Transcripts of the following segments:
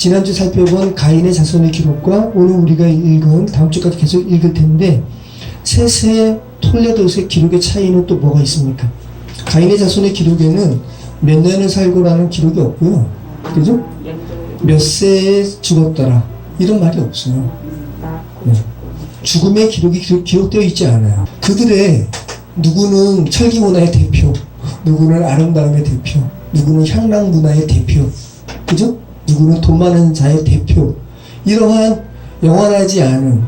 지난주 살펴본 가인의 자손의 기록과 오늘 우리가 읽은 다음 주까지 계속 읽을 텐데 셋의 톨레도스의 기록의 차이는 또 뭐가 있습니까? 가인의 자손의 기록에는 몇 년을 살고라는 기록이 없고요. 그죠? 몇 세에 죽었더라 이런 말이 없어요. 네. 죽음의 기록이 기록되어 있지 않아요. 그들의 누구는 철기 문화의 대표, 누구는 아름다움의 대표, 누구는 향락 문화의 대표, 그죠? 누구는 돈 많은 자의 대표. 이러한 영원하지 않은,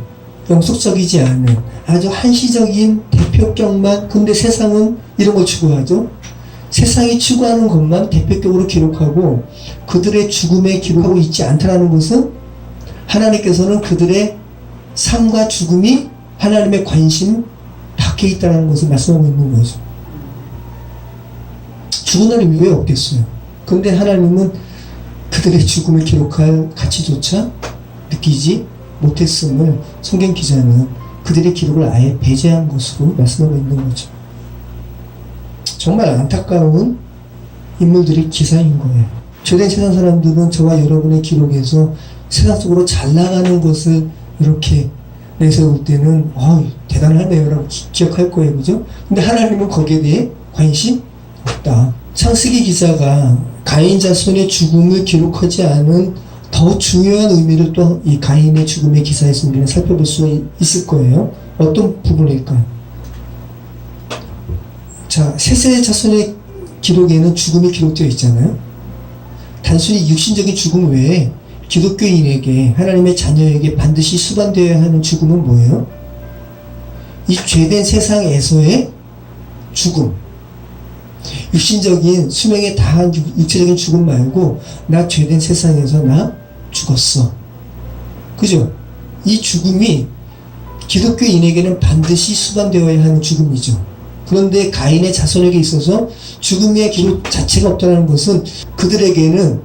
영속적이지 않은 아주 한시적인 대표격만. 근데 세상은 이런 걸 추구하죠. 세상이 추구하는 것만 대표격으로 기록하고 그들의 죽음에 기록하고 있지 않다는 것은 하나님께서는 그들의 삶과 죽음이 하나님의 관심 밖에 있다는 것을 말씀하고 있는 거죠. 죽은 날이 왜 없겠어요? 근데 하나님은 그들의 죽음을 기록할 가치조차 느끼지 못했음을 성경 기자는 그들의 기록을 아예 배제한 것으로 말씀하고 있는 거죠. 정말 안타까운 인물들의 기사인 거예요. 죄된 세상 사람들은 저와 여러분의 기록에서 세상 속으로 잘 나가는 것을 이렇게 내세울 때는 대단하네요 라고 기억할 거예요. 그죠? 근데 하나님은 거기에 대해 관심 없다. 창세기 기자가 가인 자손의 죽음을 기록하지 않은 더 중요한 의미를 또 이 가인의 죽음의 기사에서 우리는 살펴볼 수 있을 거예요. 어떤 부분일까요? 자, 셋의 자손의 기록에는 죽음이 기록되어 있잖아요. 단순히 육신적인 죽음 외에 기독교인에게, 하나님의 자녀에게 반드시 수반되어야 하는 죽음은 뭐예요? 이 죄된 세상에서의 죽음. 육신적인 수명에 다한 육체적인 죽음 말고 나 죄된 세상에서 나 죽었어. 그죠? 이 죽음이 기독교인에게는 반드시 수반되어야 하는 죽음이죠. 그런데 가인의 자손에게 있어서 죽음의 기록 자체가 없다는 것은 그들에게는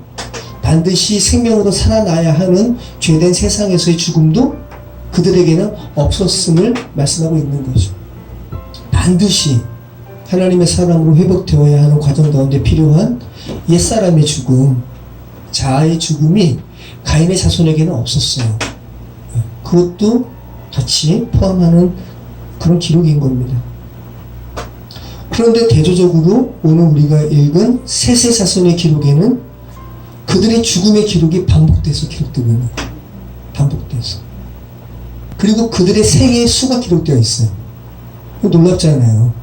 반드시 생명으로 살아나야 하는 죄된 세상에서의 죽음도 그들에게는 없었음을 말씀하고 있는 거죠. 반드시 하나님의 사람으로 회복되어야 하는 과정 가운데 필요한 옛사람의 죽음, 자아의 죽음이 가인의 자손에게는 없었어요. 그것도 같이 포함하는 그런 기록인 겁니다. 그런데 대조적으로 오늘 우리가 읽은 셋의 자손의 기록에는 그들의 죽음의 기록이 반복돼서 기록되고 있는 거예요. 반복돼서. 그리고 그들의 생애의 수가 기록되어 있어요. 놀랍잖아요.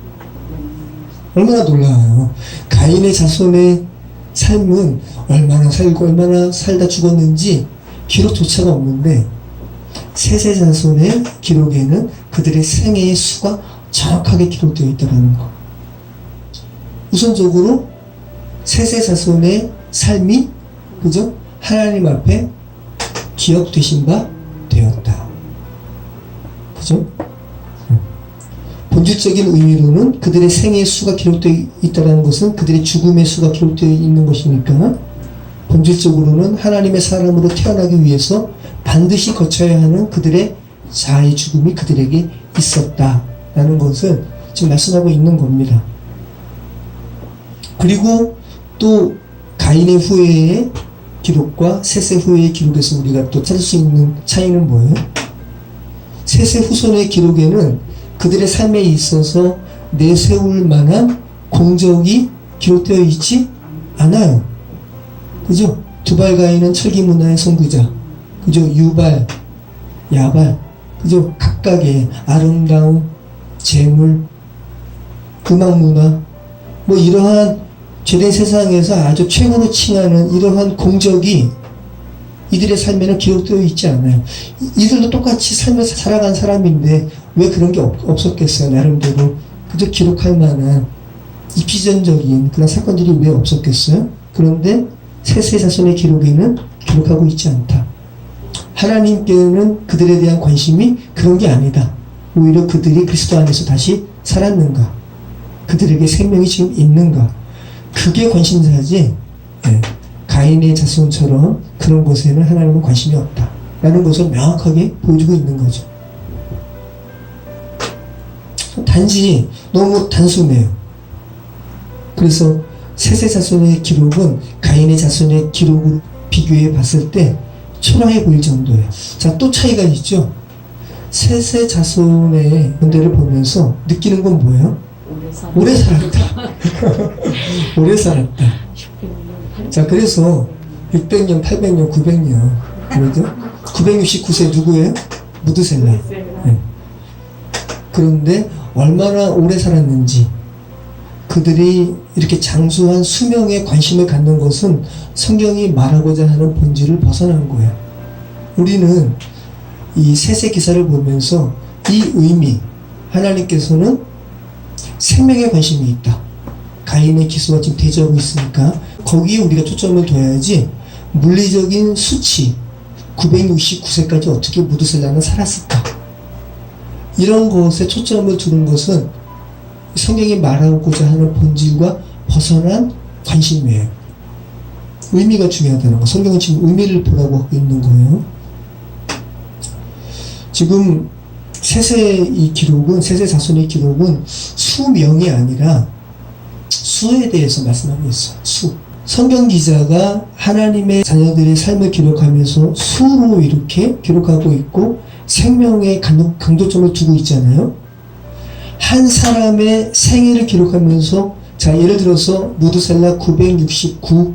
얼마나 놀라워요. 가인의 자손의 삶은 얼마나 살고 얼마나 살다 죽었는지 기록조차가 없는데 셋의 자손의 기록에는 그들의 생애의 수가 정확하게 기록되어 있다는 것. 우선적으로 셋의 자손의 삶이 그죠? 하나님 앞에 기억되신 바 되었다. 그죠? 본질적인 의미로는 그들의 생애의 수가 기록되어 있다는 것은 그들의 죽음의 수가 기록되어 있는 것이니까 본질적으로는 하나님의 사람으로 태어나기 위해서 반드시 거쳐야 하는 그들의 자아의 죽음이 그들에게 있었다라는 것을 지금 말씀하고 있는 겁니다. 그리고 또 가인의 후예의 기록과 셋의 후예의 기록에서 우리가 또 찾을 수 있는 차이는 뭐예요? 셋의 후손의 기록에는 그들의 삶에 있어서 내세울 만한 공적이 기록되어 있지 않아요. 그죠? 두발 가인은 철기 문화의 선구자. 그죠? 유발, 야발. 그죠? 각각의 아름다움, 재물, 음악 문화. 뭐 이러한 죄된 세상에서 아주 최고로 칭하는 이러한 공적이 이들의 삶에는 기록되어 있지 않아요. 이들도 똑같이 삶을 살아간 사람인데 왜 그런 게 없었겠어요? 나름대로 그저 기록할 만한 입지전적인 그런 사건들이 왜 없었겠어요? 그런데 셋의 자손의 기록에는 기록하고 있지 않다. 하나님께는 그들에 대한 관심이 그런 게 아니다. 오히려 그들이 그리스도 안에서 다시 살았는가? 그들에게 생명이 지금 있는가? 그게 관심사지. 네. 가인의 자손처럼 그런 것에는 하나님은 관심이 없다 라는 것을 명확하게 보여주고 있는 거죠. 단지 너무 단순해요. 그래서 셋의 자손의 기록은 가인의 자손의 기록으로 비교해 봤을 때 초라해 보일 정도예요. 자, 또 차이가 있죠. 셋의 자손의 문제를 보면서 느끼는 건 뭐예요? 오래 살았다. 오래 살았다. 자, 그래서 600년, 800년, 900년 그래도 969세 누구예요? 무드셀라. 네. 그런데 얼마나 오래 살았는지, 그들이 이렇게 장수한 수명에 관심을 갖는 것은 성경이 말하고자 하는 본질을 벗어난 거예요. 우리는 이 셋의 기사를 보면서 이 의미, 하나님께서는 생명에 관심이 있다. 가인의 기수와 지금 대조하고 있으니까 거기에 우리가 초점을 둬야지, 물리적인 수치 969세까지 어떻게 무드셀라는 살았을까, 이런 것에 초점을 두는 것은 성경이 말하고자 하는 본질과 벗어난 관심이에요. 의미가 중요하다는 거. 성경은 지금 의미를 보라고 하고 있는 거예요. 지금 셋의 이 기록은, 셋의 자손의 기록은 수명이 아니라 수에 대해서 말씀하고 있어요. 수. 성경 기자가 하나님의 자녀들의 삶을 기록하면서 수로 이렇게 기록하고 있고 생명의 강조점을 두고 있잖아요. 한 사람의 생애를 기록하면서, 자, 예를 들어서 무드셀라 969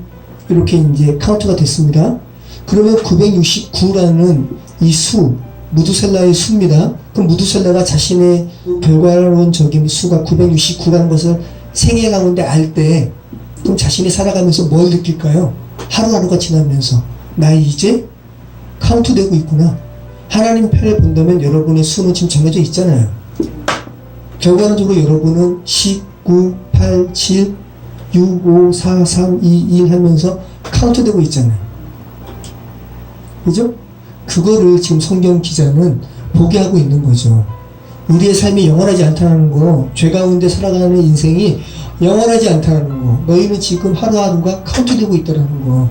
이렇게 이제 카운트가 됐습니다. 그러면 969라는 이 수, 무드셀라의 수입니다. 그럼 무드셀라가 자신의 결과론적인 수가 969라는 것을 생애 가운데 알 때, 그럼 자신이 살아가면서 뭘 느낄까요? 하루하루가 지나면서 나 이제 카운트되고 있구나. 하나님 편에 본다면 여러분의 수는 지금 정해져 있잖아요. 결과적으로 여러분은 19, 8, 7, 6, 5, 4, 3, 2, 1 하면서 카운트되고 있잖아요. 그죠? 그거를 지금 성경 기자는 보게 하고 있는 거죠. 우리의 삶이 영원하지 않다는 거, 죄 가운데 살아가는 인생이 영원하지 않다는 거, 너희는 지금 하루하루가 카운트되고 있다는 거.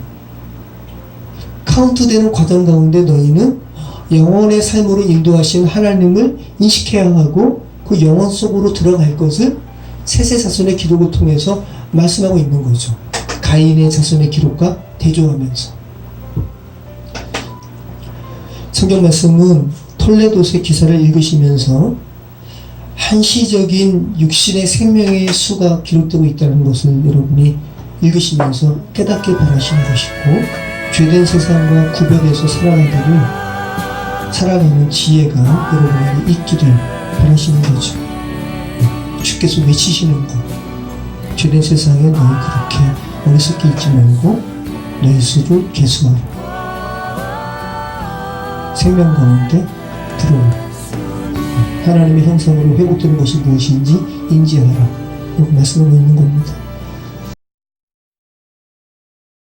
카운트되는 과정 가운데 너희는 영원의 삶으로 인도하신 하나님을 인식해야 하고, 그 영원 속으로 들어갈 것을 셋의 자손의 기록을 통해서 말씀하고 있는 거죠. 가인의 자손의 기록과 대조하면서. 성경 말씀은 톨레도스의 기사를 읽으시면서 한시적인 육신의 생명의 수가 기록되고 있다는 것을 여러분이 읽으시면서 깨닫게 바라시는 것이고, 죄된 세상과 구별해서 살아가는 지혜가 여러분에게 있기를 바라시는 거죠. 주께서 외치시는 것, 죄된 세상에 너희 그렇게 어리석게 있지 말고 너희 수를 계수하라. 생명 가운데 들어오라. 하나님의 형상으로 회복되는 것이 무엇인지 인지하라. 이렇게 말씀하고 있는 겁니다.